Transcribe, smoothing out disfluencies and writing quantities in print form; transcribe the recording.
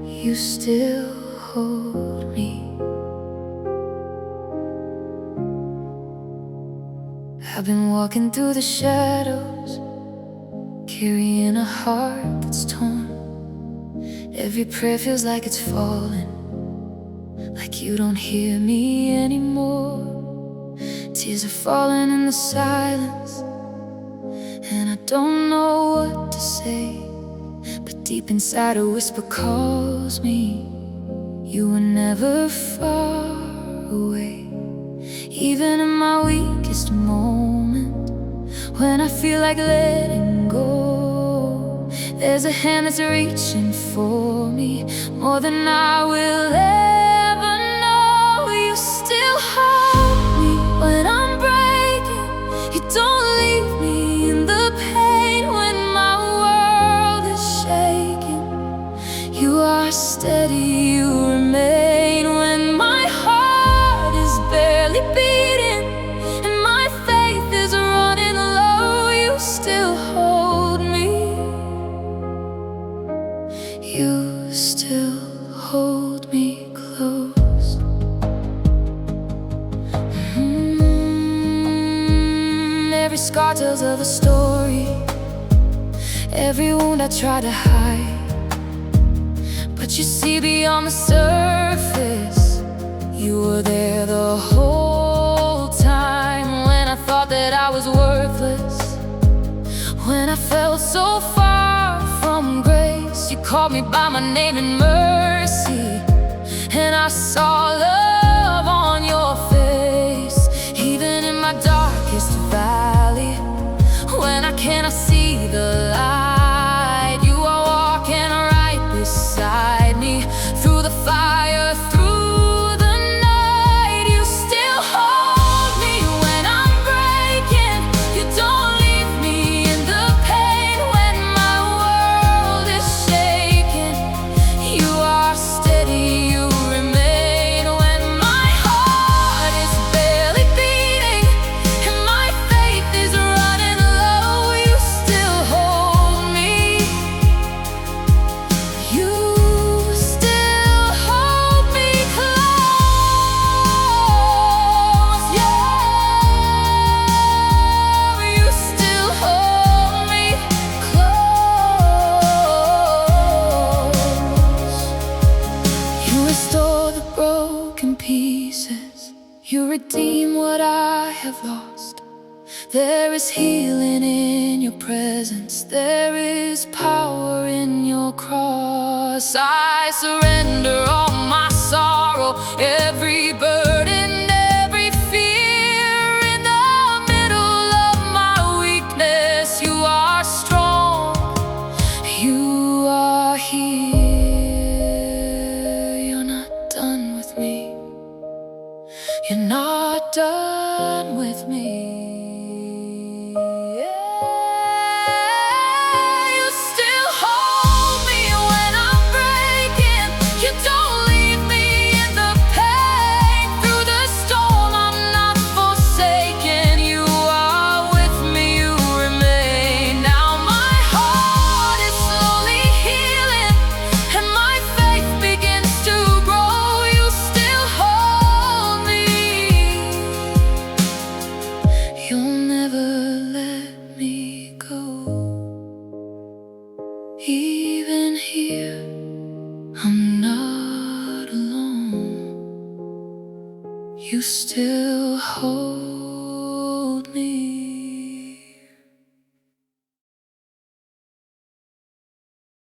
You still hold me. I've been walking through the shadows, carrying a heart that's torn. Every prayer feels like it's falling, like you don't hear me anymore. Tears are falling in the silence, and I don't know what to say. But deep inside a whisper calls me. You were never far away. Even in my weakest moment, when I feel like letting go, there's a hand that's reaching for me more than I will ever know. You still hold me when I'm breaking. You don't leave me in the pain when my world is shaking. You are steady, you remain when my heart is barely beating and my faith is running low. You still hold me. You still hold me close. Every scar tells of a story, every wound I try to hide. But you see beyond the surface. You were there the whole time, when I thought that I was worthless, when I felt so far from grace. You called me by my name in mercy, and I saw love on your face. Even in my darkest valley, when I cannot see the light, you are walking right beside me. Through the fire, through the night, you still hold me when I'm breaking. You don't leave me in the pain when my world is shaking. You are steady, you remain when my heart is barely beating and my faith is running low. You still hold me. You still hold me close, yeah. You still hold me close. You restore the broken pieces. You redeem what I have lost. There is healing in your presence. There is power in your cross. I surrender all my sorrow, every burden, every fear. In the middle of my weakness, you are strong. You are here. You're not done with me. You're not done with me. Yeah. You still hold me when I'm breaking. You don't leave me in the pain. Through the storm, I'm not forsaken. You are with me, you remain. Now my heart is slowly healing and my faith begins to grow. You still hold me. You'll never let me go. Even here, I'm not alone. You still hold